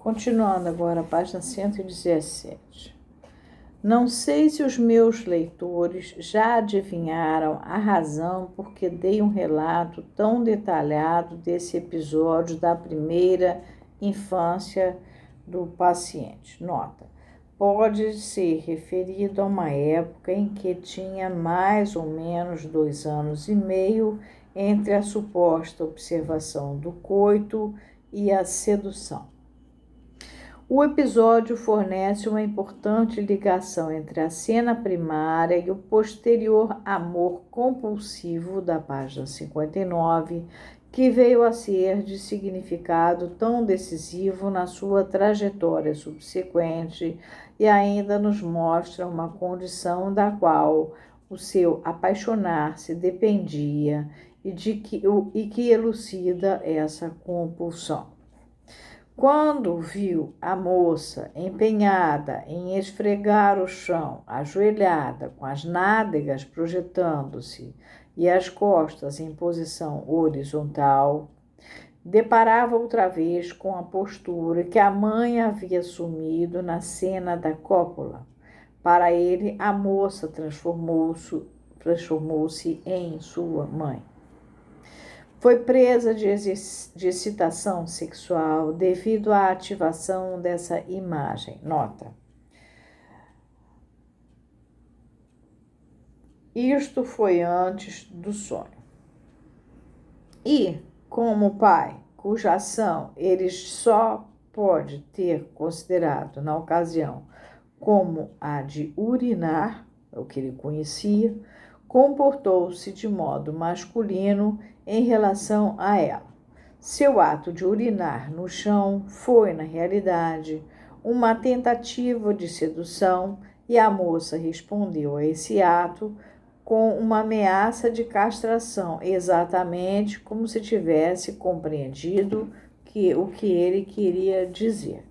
Continuando agora a página 117. Não sei se os meus leitores já adivinharam a razão por que dei um relato tão detalhado desse episódio da primeira infância do paciente. Nota: pode ser referido a uma época em que tinha mais ou menos 2 anos e meio entre a suposta observação do coito e a sedução. O episódio fornece uma importante ligação entre a cena primária e o posterior amor compulsivo da página 59, que veio a ser de significado tão decisivo na sua trajetória subsequente e ainda nos mostra uma condição da qual o seu apaixonar-se dependia e que elucida essa compulsão. Quando viu a moça empenhada em esfregar o chão, ajoelhada, com as nádegas projetando-se e as costas em posição horizontal, deparava outra vez com a postura que a mãe havia assumido na cena da cópula. Para ele, a moça transformou-se em sua mãe. Foi presa de excitação sexual devido à ativação dessa imagem. Nota: isto foi antes do sonho. E, como pai, cuja ação ele só pode ter considerado na ocasião como a de urinar, o que ele conhecia, comportou-se de modo masculino em relação a ela. Seu ato de urinar no chão foi, na realidade, uma tentativa de sedução e a moça respondeu a esse ato com uma ameaça de castração, exatamente como se tivesse compreendido o que ele queria dizer.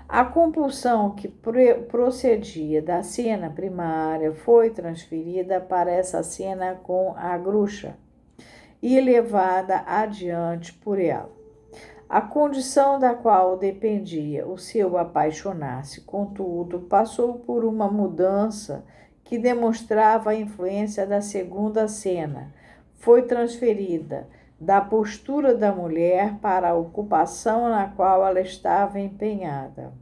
A compulsão que procedia da cena primária foi transferida para essa cena com a bruxa e levada adiante por ela. A condição da qual dependia o seu apaixonar-se, contudo, passou por uma mudança que demonstrava a influência da segunda cena. Foi transferida da postura da mulher para a ocupação na qual ela estava empenhada,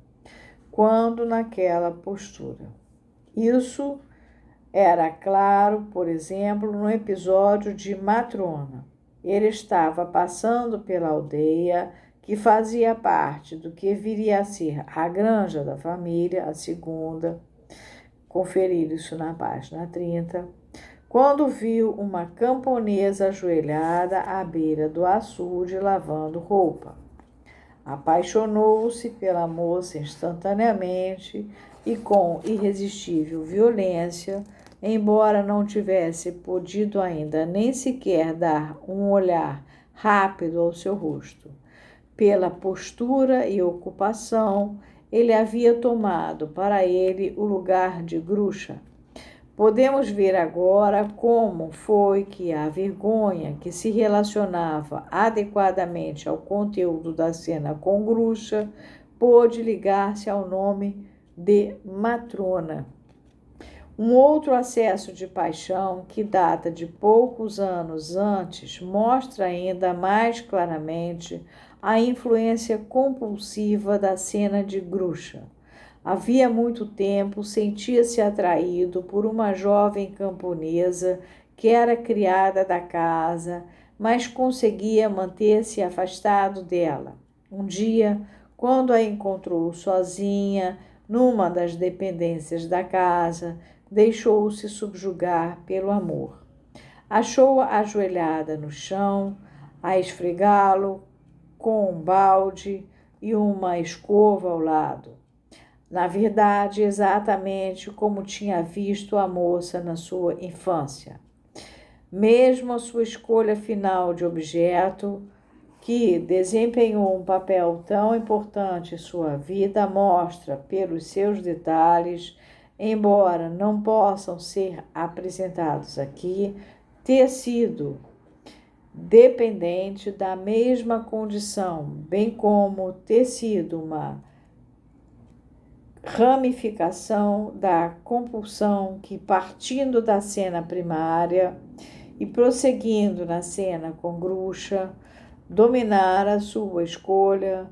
quando naquela postura. Isso era claro, por exemplo, no episódio de Matrona. Ele estava passando pela aldeia que fazia parte do que viria a ser a granja da família, a segunda, conferir isso na página 30, quando viu uma camponesa ajoelhada à beira do açude lavando roupa. Apaixonou-se pela moça instantaneamente e com irresistível violência, embora não tivesse podido ainda nem sequer dar um olhar rápido ao seu rosto. Pela postura e ocupação, ele havia tomado para ele o lugar de bruxa. Podemos ver agora como foi que a vergonha que se relacionava adequadamente ao conteúdo da cena com bruxa pôde ligar-se ao nome de matrona. Um outro acesso de paixão, que data de poucos anos antes, mostra ainda mais claramente a influência compulsiva da cena de bruxa. Havia muito tempo sentia-se atraído por uma jovem camponesa que era criada da casa, mas conseguia manter-se afastado dela. Um dia, quando a encontrou sozinha numa das dependências da casa, deixou-se subjugar pelo amor. Achou-a ajoelhada no chão, a esfregá-lo com um balde e uma escova ao lado. Na verdade, exatamente como tinha visto a moça na sua infância. Mesmo a sua escolha final de objeto, que desempenhou um papel tão importante em sua vida, mostra, pelos seus detalhes, embora não possam ser apresentados aqui, ter sido dependente da mesma condição, bem como ter sido uma ramificação da compulsão que, partindo da cena primária e prosseguindo na cena com Gruxa, dominara sua escolha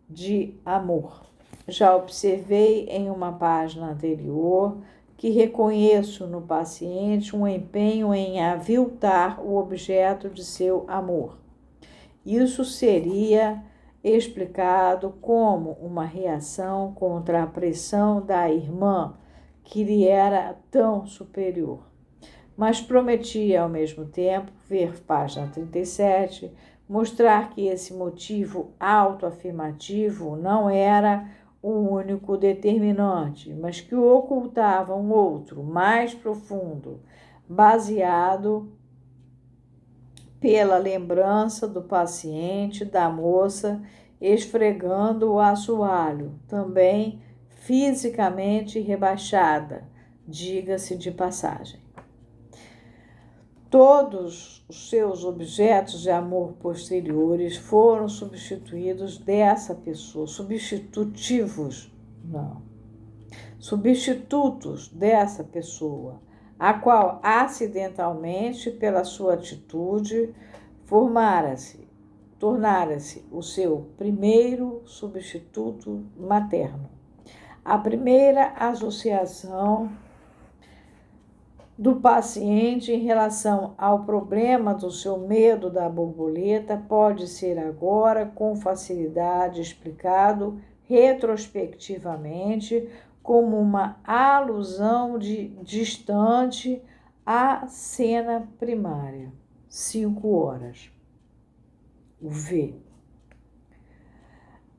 de amor. Já observei em uma página anterior que reconheço no paciente um empenho em aviltar o objeto de seu amor. Isso seria explicado como uma reação contra a pressão da irmã, que lhe era tão superior. Mas prometia, ao mesmo tempo, ver página 37, mostrar que esse motivo autoafirmativo não era o único determinante, mas que ocultava um outro, mais profundo, baseado pela lembrança do paciente, da moça, esfregando o assoalho, também fisicamente rebaixada, diga-se de passagem. Todos os seus objetos de amor posteriores foram substituídos dessa pessoa, substitutos dessa pessoa, a qual acidentalmente, pela sua atitude, tornara-se o seu primeiro substituto materno. A primeira associação do paciente em relação ao problema do seu medo da borboleta pode ser agora com facilidade explicado retrospectivamente como uma alusão distante à cena primária. 5 horas. O V.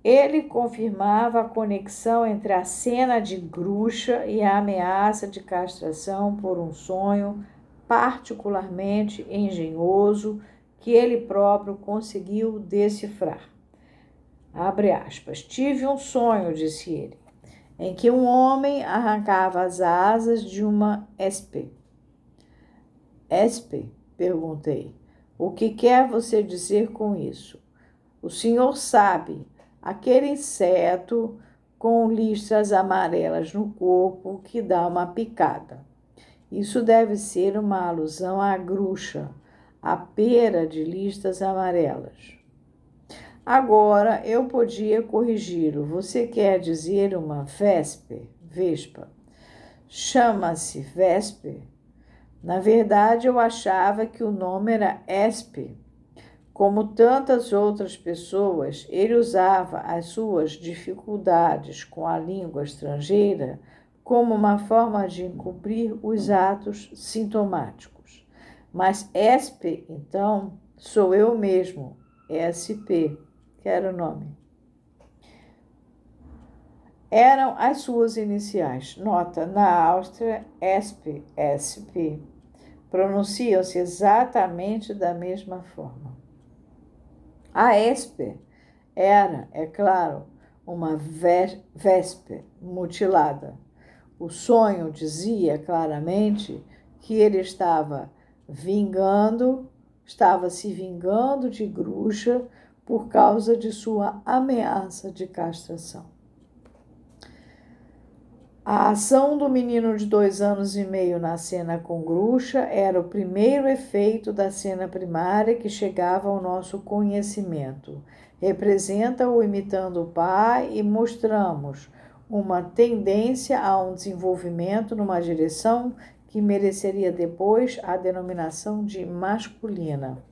Ele confirmava a conexão entre a cena de Gruxa e a ameaça de castração por um sonho particularmente engenhoso que ele próprio conseguiu decifrar. Abre aspas. Tive um sonho, disse ele, em que um homem arrancava as asas de uma espe. Espe? Perguntei. O que quer você dizer com isso? O senhor sabe, aquele inseto com listras amarelas no corpo que dá uma picada. Isso deve ser uma alusão à Gruxa, a pera de listras amarelas. Agora eu podia corrigi-lo. Você quer dizer uma vespa? Chama-se vespe? Na verdade, eu achava que o nome era espe. Como tantas outras pessoas, ele usava as suas dificuldades com a língua estrangeira como uma forma de encobrir os atos sintomáticos. Mas espe, então, sou eu mesmo, SP, que era o nome. Eram as suas iniciais. Nota, na Áustria, SP, SP, pronunciam-se exatamente da mesma forma. A espe era, é claro, uma vespe mutilada. O sonho dizia claramente que ele estava se vingando de Gruxa por causa de sua ameaça de castração. A ação do menino de 2 anos e meio na cena com Gruxa era o primeiro efeito da cena primária que chegava ao nosso conhecimento. Representa-o imitando o pai e mostramos uma tendência a um desenvolvimento numa direção que mereceria depois a denominação de masculina.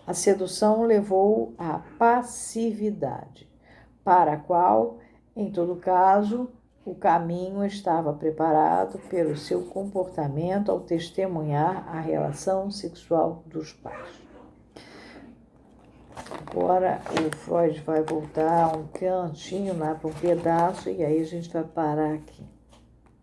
A sedução levou à passividade, para a qual, em todo caso, o caminho estava preparado pelo seu comportamento ao testemunhar a relação sexual dos pais. Agora o Freud vai voltar um cantinho lá para um pedaço e aí a gente vai parar aqui.